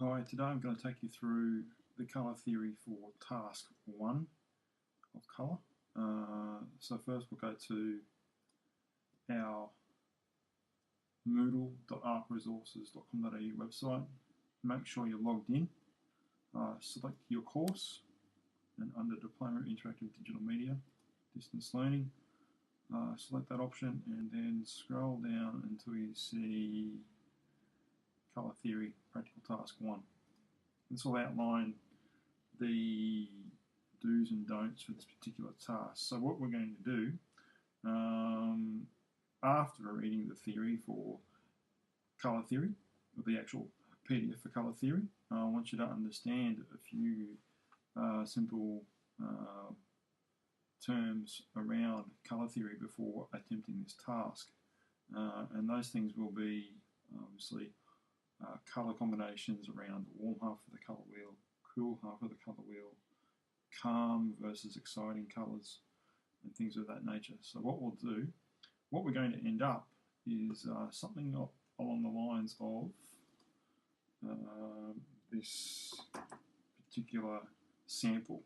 Hi, today I'm going to take you through the colour theory for task 1 of colour. So first we'll go to our moodle.artresources.com.au website. Make sure you're logged in. Select your course, and under Diploma of Interactive Digital Media, Distance Learning, select that option and then scroll down until you see Colour Theory Practical Task 1. This will outline the do's and don'ts for this particular task. So what we're going to do, after reading the theory for colour theory, or the actual PDF for colour theory, I want you to understand a few simple terms around colour theory before attempting this task. And those things will be obviously colour combinations around the warm half of the colour wheel, cool half of the colour wheel, calm versus exciting colours, and things of that nature. So what we're going to end up is something along the lines of this particular sample.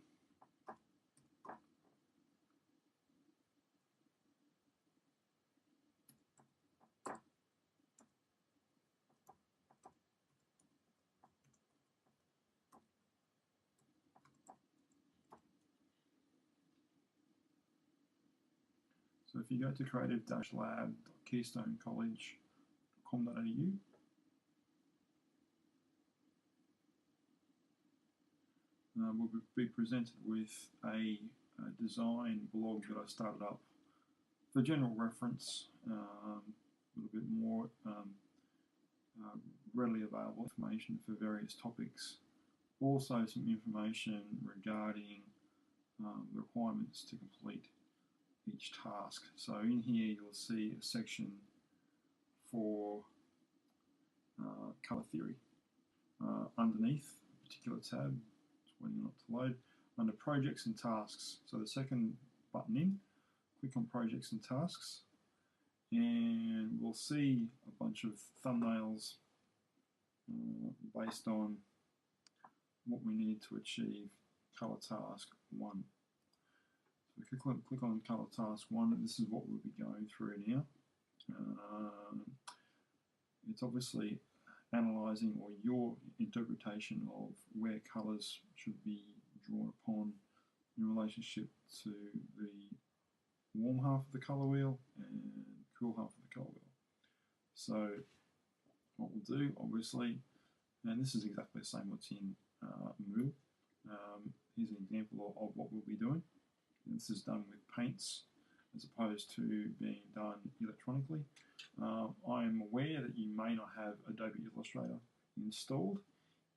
So if you go to creative-lab.keystonecollege.com.au, we'll be presented with a design blog that I started up for general reference, a little bit more readily available information for various topics. Also some information regarding the requirements to complete each task. So in here you'll see a section for colour theory. Underneath a particular tab, it's waiting not to load, under projects and tasks. So the second button in, click on projects and tasks, and we'll see a bunch of thumbnails based on what we need to achieve colour task 1. So we click on colour task 1, and this is what we'll be going through now. It's obviously analysing, or your interpretation of where colours should be drawn upon in relationship to the warm half of the colour wheel and cool half of the colour wheel. So what we'll do, obviously, and this is exactly the same what's in Moodle. Here's an example of what we'll be doing. And this is done with paints as opposed to being done electronically. I am aware that you may not have Adobe Illustrator installed.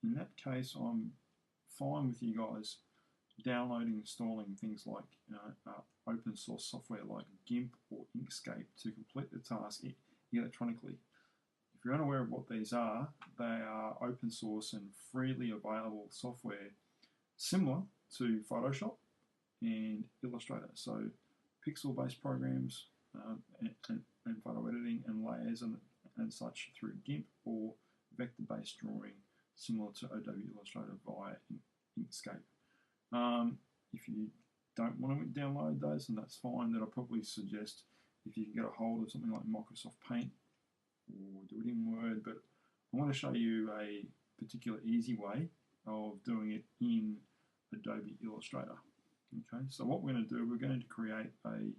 In that case, I'm fine with you guys downloading, installing things like open source software like GIMP or Inkscape to complete the task electronically. If you're unaware of what these are, they are open source and freely available software similar to Photoshop and Illustrator. So pixel-based programs and photo editing and layers and such through GIMP, or vector-based drawing similar to Adobe Illustrator via Inkscape. If you don't want to download those, then that's fine. Then I'll probably suggest if you can get a hold of something like Microsoft Paint or do it in Word, but I want to show you a particular easy way of doing it in Adobe Illustrator. Okay, so what we're going to do, we're going to create a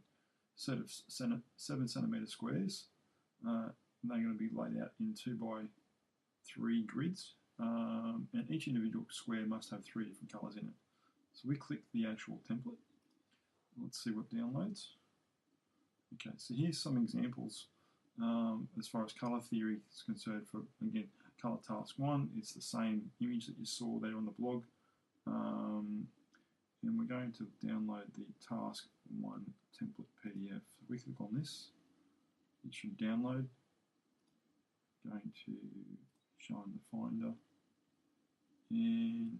set of 7 centimetre squares. They're going to be laid out in 2 by 3 grids, and each individual square must have 3 different colours in it. So we click the actual template. Let's see what downloads. Okay, so here's some examples as far as colour theory is concerned for, again, colour task 1. It's the same image that you saw there on the blog. And we're going to download the task 1 template PDF. So we click on this, it should download. Going to show in the Finder, and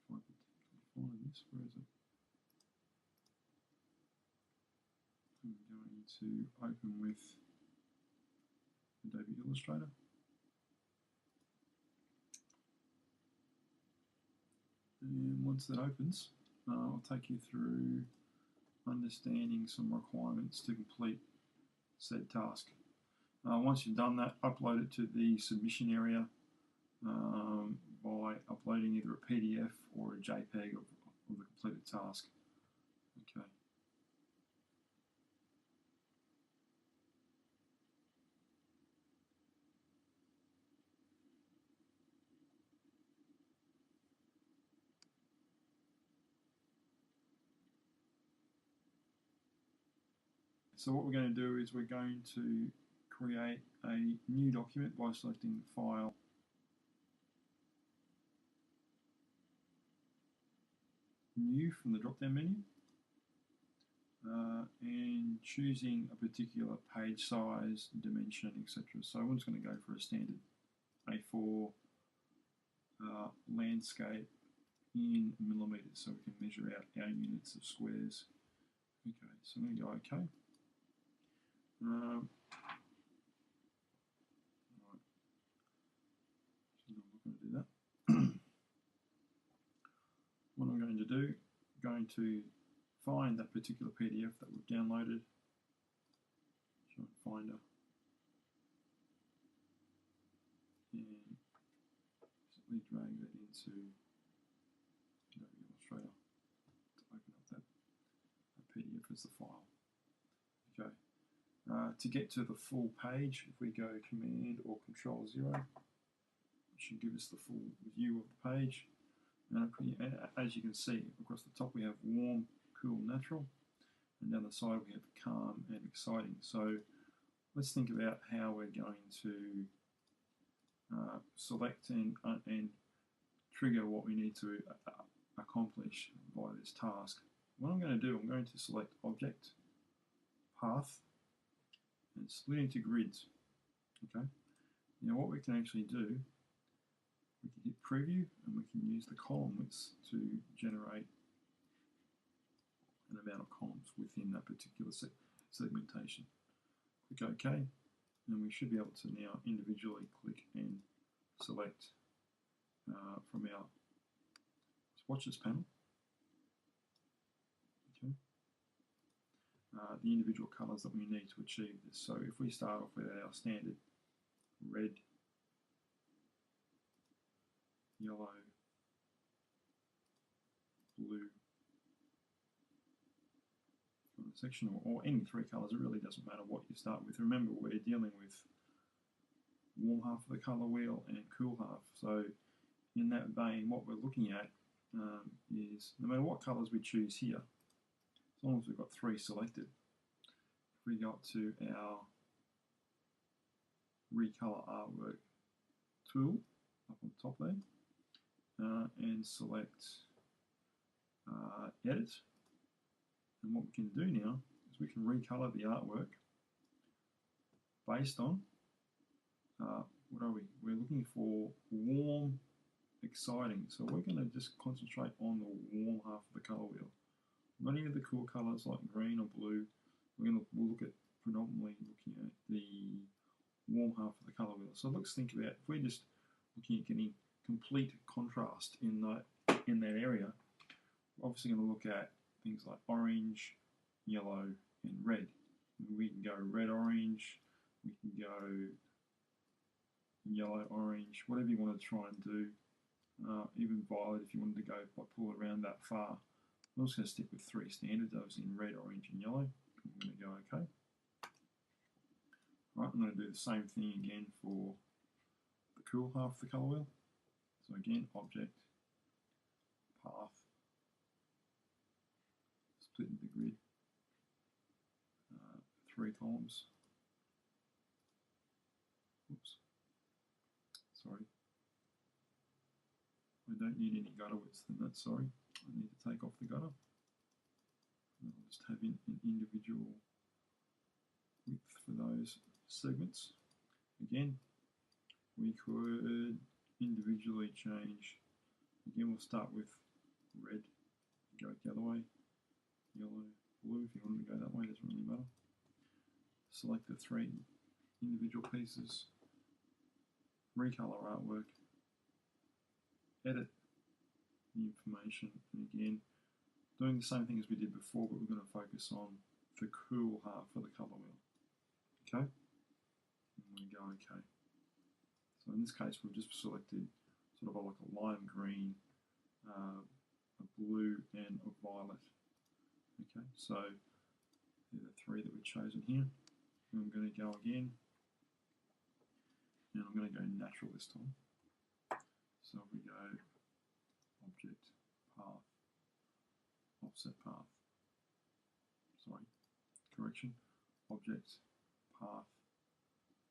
if I could find this, where is it? I'm going to open with Adobe Illustrator. And once that opens, I'll take you through understanding some requirements to complete said task. Once you've done that, upload it to the submission area by uploading either a PDF or a JPEG of the completed task. Okay. So what we're going to do is we're going to create a new document by selecting File, New from the drop-down menu, and choosing a particular page size, dimension, etc. So I'm just going to go for a standard A4 landscape in millimeters, so we can measure out our units of squares. Okay, so I'm going to go OK. Right. So I'm not going to do that. What I'm going to do, I'm going to find that particular PDF that we've downloaded. Finder, and simply drag that into Adobe Illustrator to open up that PDF as the file. Okay. To get to the full page, if we go Command or Control 0, it should give us the full view of the page. As you can see, across the top we have warm, cool, natural, and down the side we have calm and exciting. So let's think about how we're going to select and trigger what we need to accomplish by this task. What I'm going to do, I'm going to select Object, Path, and split into grids. Okay. Now what we can actually do, we can hit Preview and we can use the column widths to generate an amount of columns within that particular segmentation. Click OK, and we should be able to now individually click and select from our swatches panel. Okay. The individual colours that we need to achieve this. So if we start off with our standard red, yellow, blue section, or any three colours, it really doesn't matter what you start with. Remember, we're dealing with warm half of the colour wheel and cool half. So in that vein, what we're looking at is no matter what colours we choose here, as long as we've got three selected, if we go up to our Recolor Artwork tool up on top there, and select Edit, and what we can do now is we can recolor the artwork based on what are we? We're looking for warm, exciting. So we're going to just concentrate on the warm half of the color wheel. Not any of the cool colors like green or blue. We'll look at predominantly looking at the warm half of the color wheel. So let's think about, if we're just looking at getting complete contrast in that area, we're obviously going to look at things like orange, yellow, and red. We can go red-orange, we can go yellow-orange, whatever you want to try and do. Even violet if you wanted to go pull it around that far. I'm just going to stick with three standard, those in red, orange, and yellow. I'm going to go OK. Right, I'm going to do the same thing again for the cool half of the colour wheel. So again, Object, Path, split into grid, three columns. Oops, sorry. I don't need any gutter widths than that, sorry. I need to take off the gutter. And I'll just have an individual width for those segments. Again, we could individually change. Again, we'll start with red, go the other way, yellow, blue, if you want to go that way, doesn't really matter. Select the three individual pieces, recolor artwork, edit the information, and again, doing the same thing as we did before, but we're going to focus on the cool half of the color wheel. Okay? And we go OK. So in this case, we've just selected sort of like a lime green, a blue, and a violet. Okay, so they're the three that we've chosen here. And I'm going to go again, and I'm going to go natural this time. So we go object, path, offset path. Sorry, correction. Object, path,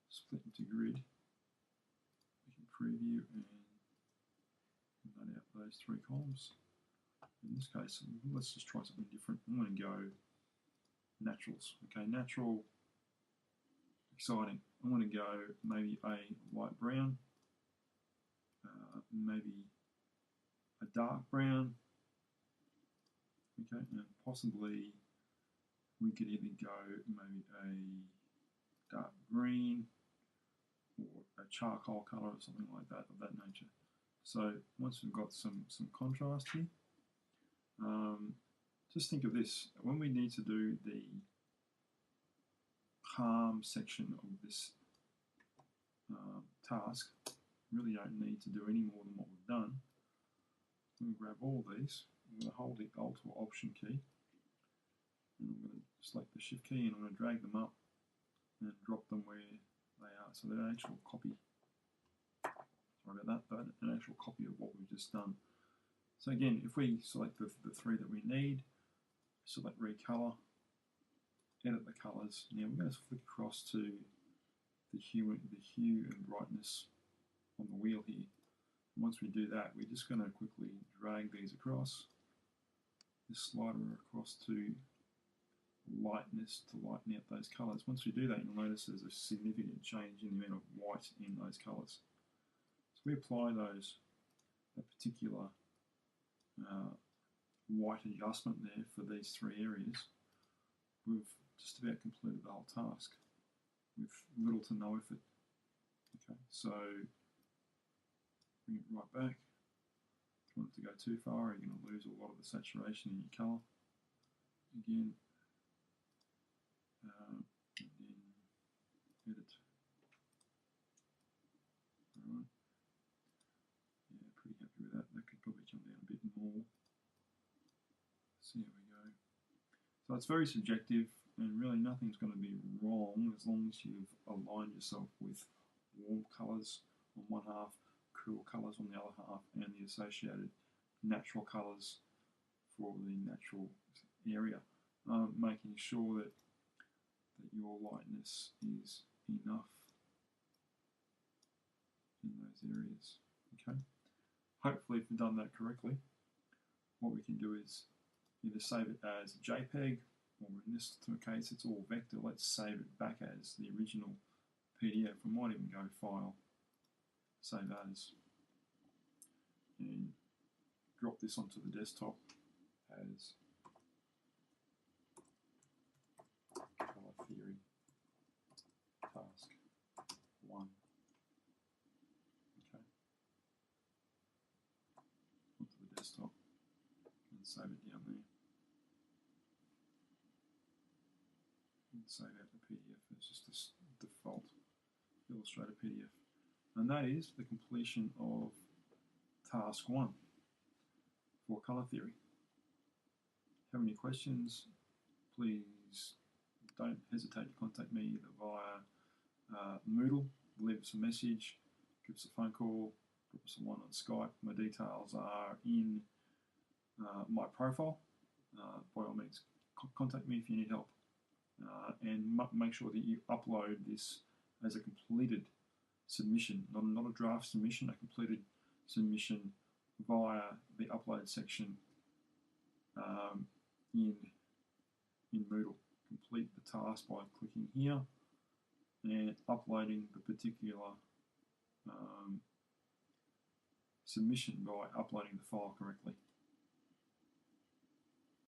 split into grid. We can preview and nut out those three columns. In this case, let's just try something different. I'm going to go naturals. Okay, natural, exciting. I'm going to go maybe a light brown, maybe a dark brown. Okay, and possibly we could either go maybe a dark green or a charcoal colour or something like that, of that nature. So once we've got some contrast here, just think of this. When we need to do the calm section of this task, really don't need to do any more than what we've done. I'm going to grab all these. I'm going to hold the Alt or Option key, and I'm going to select the Shift key, and I'm going to drag them up and drop them where they are. So they're an actual copy. Sorry about that, but an actual copy of what we've just done. So again, if we select the three that we need, select Recolor, edit the colours. Now we're going to flick across to the hue and brightness on the wheel here. And once we do that, we're just going to quickly drag these across, this slider across to lightness to lighten out those colours. Once we do that, you'll notice there's a significant change in the amount of white in those colours. So we apply that particular white adjustment there for these three areas. We've just about completed the whole task with little to no effort. Okay, so bring it right back. If you want it to go too far, you're going to lose a lot of the saturation in your colour. Again, and then edit. Alright. Yeah, pretty happy with that. That could probably come down a bit more. So here we go. So it's very subjective, and really nothing's going to be wrong as long as you've aligned yourself with warm colours on one half, cool colours on the other half, and the associated natural colours for the natural area. Making sure that your lightness is enough in those areas. Okay. Hopefully, if we've done that correctly, what we can do is either save it as JPEG, or in this case, it's all vector. Let's save it back as the original PDF. We might even go File, Save As, and drop this onto the desktop as Color Theory Task 1. Okay. Onto the desktop and save it down there. And save out the PDF. It's just a default Illustrator PDF. And that is the completion of Task 1 for Color Theory. Have any questions, please don't hesitate to contact me either via Moodle, leave us a message, give us a phone call, drop us a line on Skype. My details are in my profile. By all means, contact me if you need help. And make sure that you upload this as a completed submission, not a draft submission, a completed submission via the upload section in Moodle. Complete the task by clicking here and uploading the particular submission by uploading the file correctly.